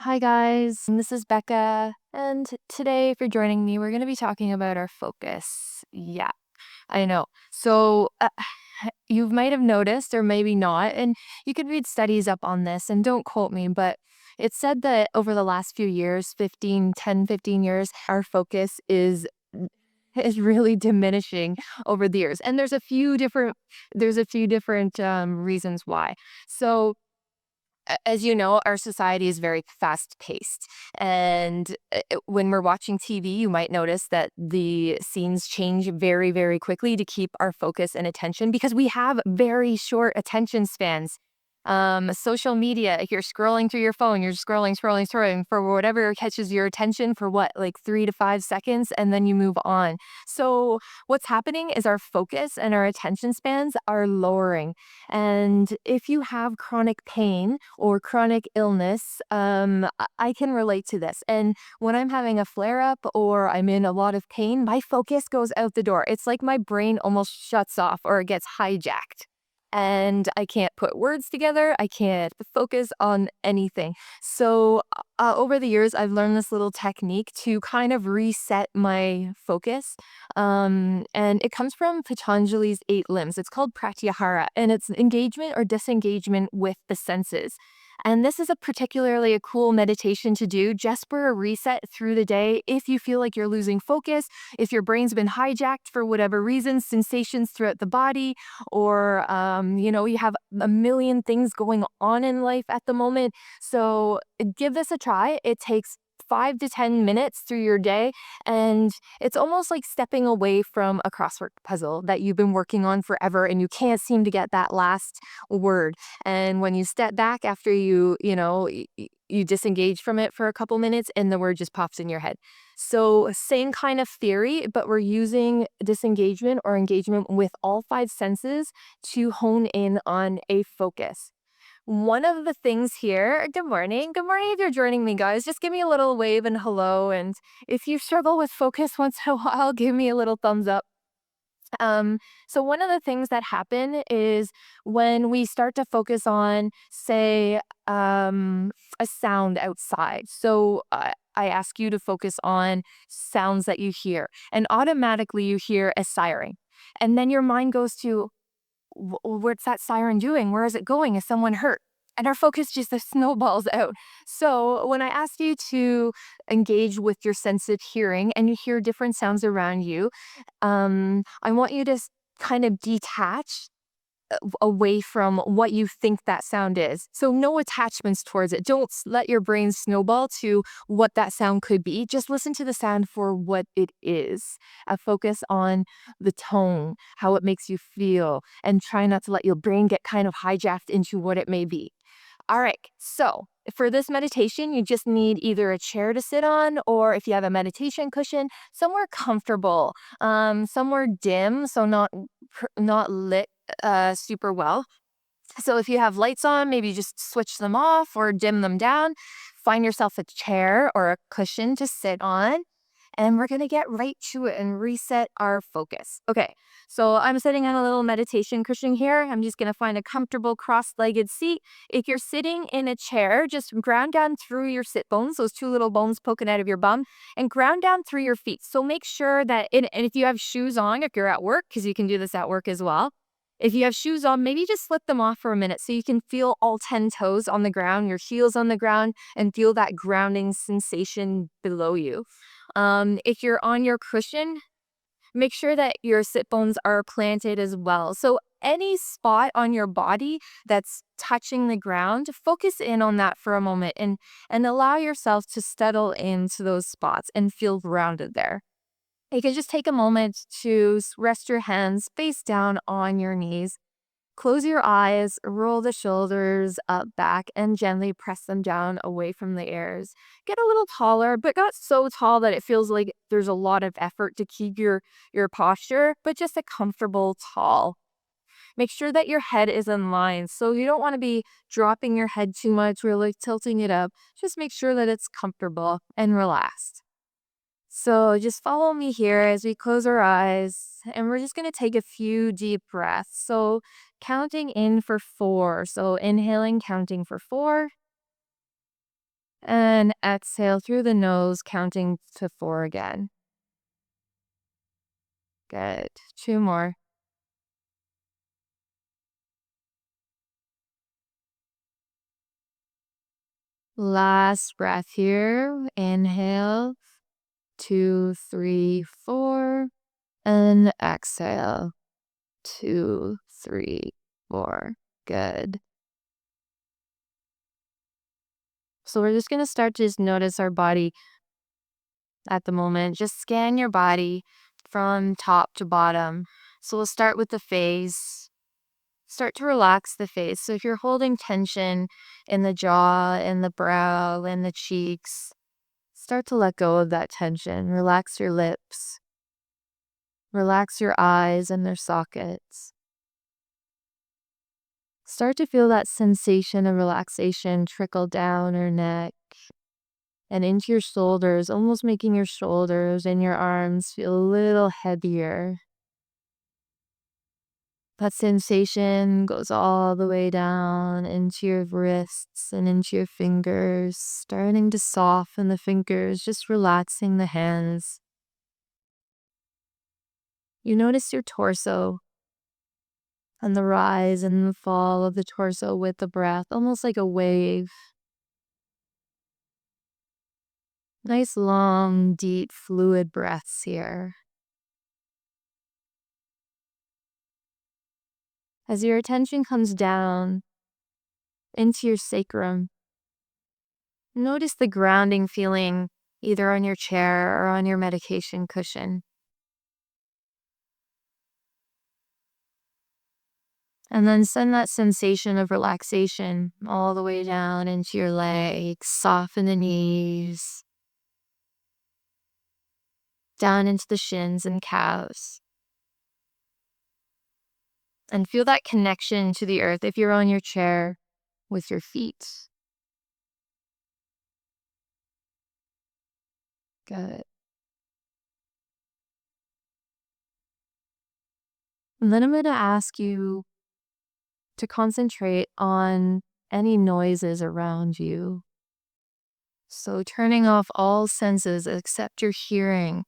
Hi, guys. This is Becca. And today, if you're joining me, we're going to be talking about our focus. Yeah, I know. You might have noticed, or maybe not, and you could read studies up on this, and don't quote me, but it said that over the last few years, 15 years, our focus is really diminishing over the years. And there's a few different reasons why. So as you know, our society is very fast paced. And when we're watching TV, you might notice that the scenes change very, very quickly to keep our focus and attention because we have very short attention spans. Social media, if you're scrolling through your phone, you're scrolling for whatever catches your attention for what, like 3 to 5 seconds, and then you move on. So, what's happening is our focus and our attention spans are lowering. And if you have chronic pain or chronic illness, I can relate to this. And when I'm having a flare up or I'm in a lot of pain, my focus goes out the door. It's like my brain almost shuts off or it gets hijacked. And I can't put words together. I can't focus on anything. So, over the years, I've learned this little technique to kind of reset my focus. And it comes from Patanjali's 8 limbs. It's called Pratihara, and it's engagement or disengagement with the senses. And this is a particularly a cool meditation to do just for a reset through the day. If you feel like you're losing focus, if your brain's been hijacked for whatever reason, sensations throughout the body, or you have a million things going on in life at the moment. So give this a try. It takes 5 to 10 minutes through your day, and it's almost like stepping away from a crossword puzzle that you've been working on forever and you can't seem to get that last word. And when you step back after you disengage from it for a couple minutes and the word just pops in your head. So, same kind of theory, but we're using disengagement or engagement with all 5 senses to hone in on a focus. One of the things here, good morning. Good morning if you're joining me, guys. Just give me a little wave and hello. And if you struggle with focus once in a while, give me a little thumbs up. Um, so one of the things that happen is when we start to focus on, say, a sound outside. So I ask you to focus on sounds that you hear, and automatically you hear a siren, and then your mind goes to, What's that siren doing? Where is it going? Is someone hurt?" And our focus just snowballs out. So when I ask you to engage with your sense of hearing and you hear different sounds around you, I want you to kind of detach away from what you think that sound is. So no attachments towards it. Don't let your brain snowball to what that sound could be. Just listen to the sound for what it is. Focus on the tone, how it makes you feel, and try not to let your brain get kind of hijacked into what it may be. All right. So for this meditation, you just need either a chair to sit on, or if you have a meditation cushion, somewhere comfortable, somewhere dim, so not lit super well. So if you have lights on, maybe just switch them off or dim them down. Find yourself a chair or a cushion to sit on. And we're going to get right to it and reset our focus. Okay, so I'm sitting on a little meditation cushion here. I'm just going to find a comfortable cross legged seat. If you're sitting in a chair, just ground down through your sit bones, those 2 little bones poking out of your bum, and ground down through your feet. So make sure that, and if you have shoes on, if you're at work, because you can do this at work as well. If you have shoes on, maybe just slip them off for a minute so you can feel all 10 toes on the ground, your heels on the ground, and feel that grounding sensation below you. If you're on your cushion, make sure that your sit bones are planted as well. So any spot on your body that's touching the ground, focus in on that for a moment and allow yourself to settle into those spots and feel grounded there. You can just take a moment to rest your hands face down on your knees. Close your eyes, roll the shoulders up, back, and gently press them down away from the ears. Get a little taller, but not so tall that it feels like there's a lot of effort to keep your posture, but just a comfortable tall. Make sure that your head is in line. So you don't want to be dropping your head too much or like tilting it up. Just make sure that it's comfortable and relaxed. So just follow me here as we close our eyes, and we're just going to take a few deep breaths. So counting in for 4. So inhaling, counting for 4, And exhale through the nose, counting to 4 again. Good. 2 more. Last breath here. Inhale. 2, 3, 4. And exhale. 2, 3, 4. Good. So we're just going to start to just notice our body at the moment. Just scan your body from top to bottom. So we'll start with the face. Start to relax the face. So if you're holding tension in the jaw, in the brow, in the cheeks, start to let go of that tension. Relax your lips. Relax your eyes and their sockets. Start to feel that sensation of relaxation trickle down your neck and into your shoulders, almost making your shoulders and your arms feel a little heavier. That sensation goes all the way down into your wrists and into your fingers, starting to soften the fingers, just relaxing the hands. You notice your torso and the rise and the fall of the torso with the breath, almost like a wave. Nice, long, deep, fluid breaths here. As your attention comes down into your sacrum, notice the grounding feeling either on your chair or on your medication cushion. And then send that sensation of relaxation all the way down into your legs, soften the knees, down into the shins and calves. And feel that connection to the earth if you're on your chair with your feet. Good. And then I'm going to ask you to concentrate on any noises around you. So turning off all senses except your hearing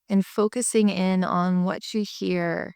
and focusing in on what you hear.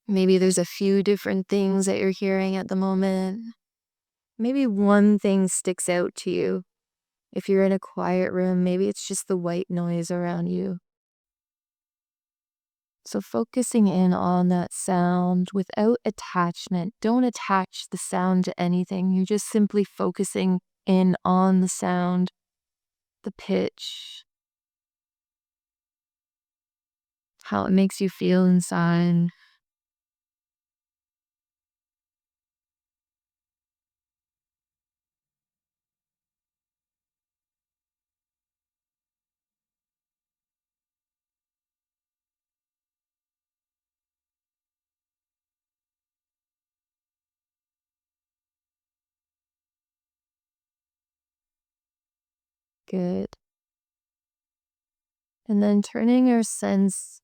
Maybe there's a few different things that you're hearing at the moment. Maybe one thing sticks out to you. If you're in a quiet room, maybe it's just the white noise around you. So focusing in on that sound without attachment. Don't attach the sound to anything. You're just simply focusing in on the sound, the pitch, how it makes you feel inside. Good. And then turning your sense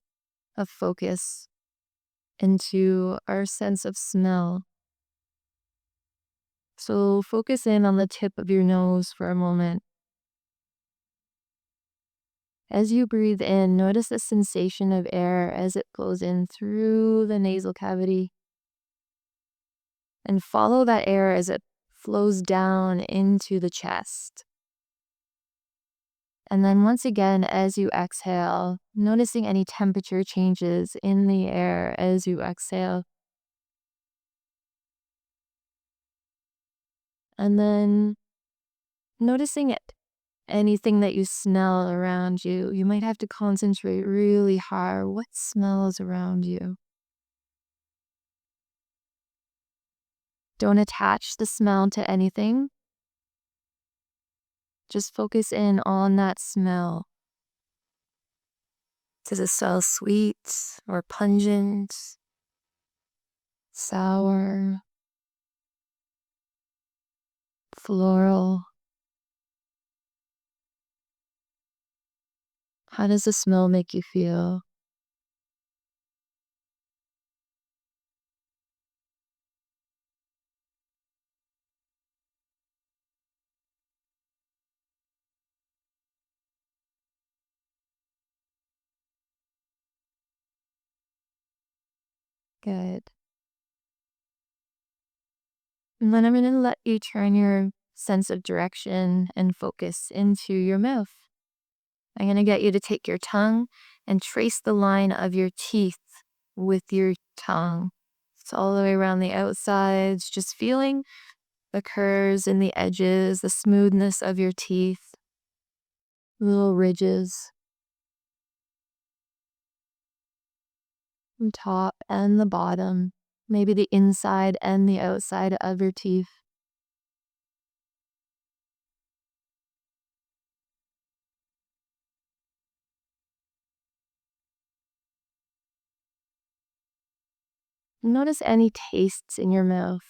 of focus into our sense of smell. So focus in on the tip of your nose for a moment. As you breathe in, notice the sensation of air as it goes in through the nasal cavity. And follow that air as it flows down into the chest. And then once again, as you exhale, noticing any temperature changes in the air as you exhale. And then noticing it. Anything that you smell around you, you might have to concentrate really hard. What smells around you? Don't attach the smell to anything. Just focus in on that smell. Does it smell sweet or pungent, sour, floral? How does the smell make you feel? Good. And then I'm going to let you turn your sense of direction and focus into your mouth. I'm going to get you to take your tongue and trace the line of your teeth with your tongue. It's all the way around the outsides, just feeling the curves and the edges, the smoothness of your teeth, little ridges from top and the bottom, maybe the inside and the outside of your teeth. Notice any tastes in your mouth.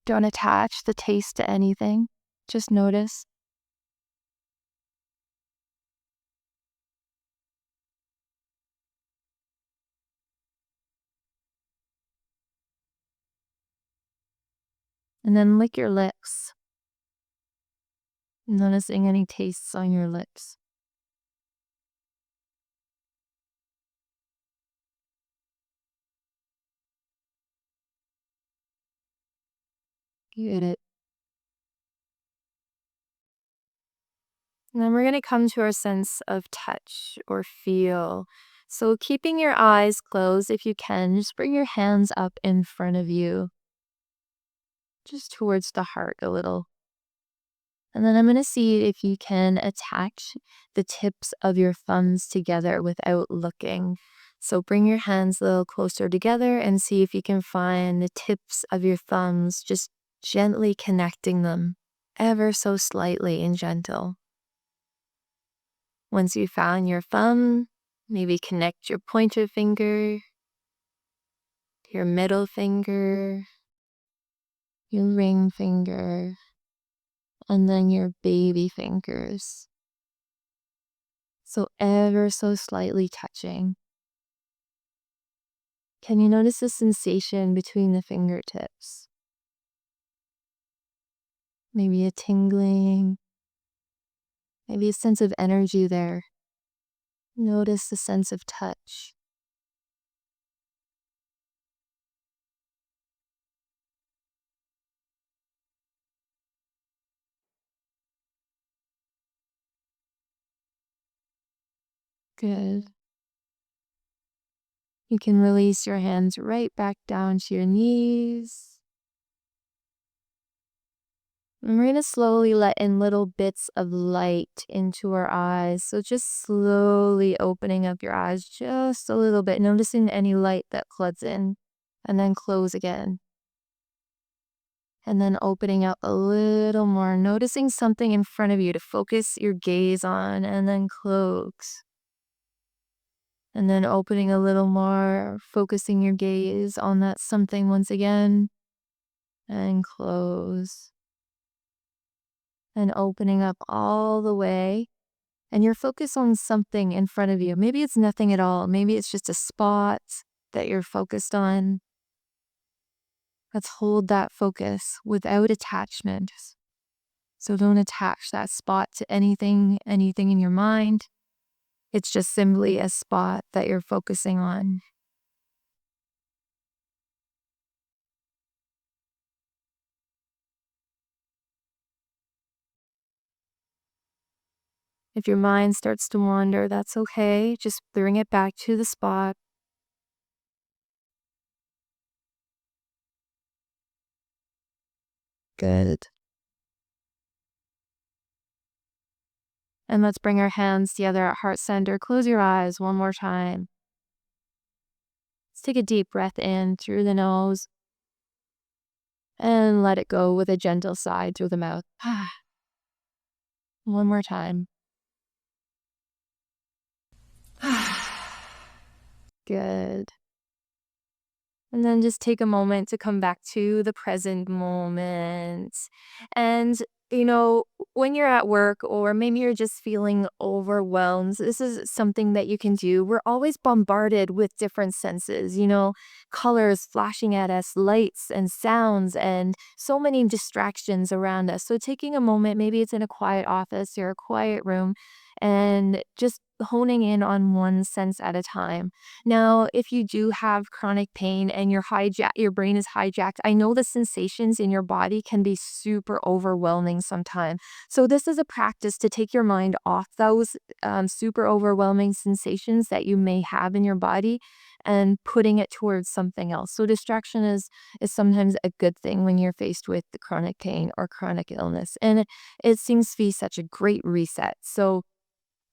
Don't attach the taste to anything. Just notice. And then lick your lips, noticing any tastes on your lips. Get it. And then we're going to come to our sense of touch or feel. So, keeping your eyes closed if you can, just bring your hands up in front of you, just towards the heart a little. And then I'm going to see if you can attach the tips of your thumbs together without looking. So, bring your hands a little closer together and see if you can find the tips of your thumbs, just gently connecting them ever so slightly and gentle. Once you found your thumb, maybe connect your pointer finger, your middle finger, your ring finger, and then your baby fingers. So ever so slightly touching. Can you notice the sensation between the fingertips? Maybe a tingling, maybe a sense of energy there. Notice the sense of touch. Good. You can release your hands right back down to your knees. And we're going to slowly let in little bits of light into our eyes. So just slowly opening up your eyes just a little bit, noticing any light that floods in, and then close again. And then opening up a little more, noticing something in front of you to focus your gaze on, and then close. And then opening a little more, focusing your gaze on that something once again, and close. And opening up all the way. And you're focused on something in front of you. Maybe it's nothing at all. Maybe it's just a spot that you're focused on. Let's hold that focus without attachment. So don't attach that spot to anything in your mind. It's just simply a spot that you're focusing on. If your mind starts to wander, that's okay. Just bring it back to the spot. Good. And let's bring our hands together at heart center. Close your eyes one more time. Let's take a deep breath in through the nose and let it go with a gentle sigh through the mouth. One more time. Good. And then just take a moment to come back to the present moment. And, you know, when you're at work or maybe you're just feeling overwhelmed, this is something that you can do. We're always bombarded with different senses, colors flashing at us, lights and sounds, and so many distractions around us. So taking a moment, maybe it's in a quiet office or a quiet room, and just honing in on one sense at a time. Now, if you do have chronic pain and your brain is hijacked, I know the sensations in your body can be super overwhelming sometimes. So this is a practice to take your mind off those super overwhelming sensations that you may have in your body and putting it towards something else. So distraction is sometimes a good thing when you're faced with the chronic pain or chronic illness. And it seems to be such a great reset. So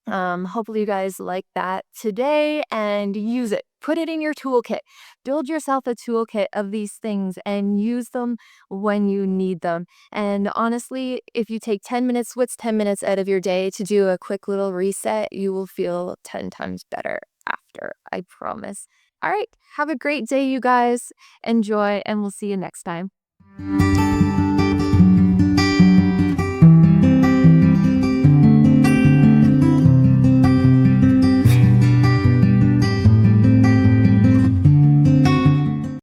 hopefully you guys like that today and use it. Put it in your toolkit. Build yourself a toolkit of these things and use them when you need them. And honestly, if you take 10 minutes, what's 10 minutes out of your day to do a quick little reset, you will feel 10 times better after, I promise. All right, have a great day, you guys. Enjoy, and we'll see you next time.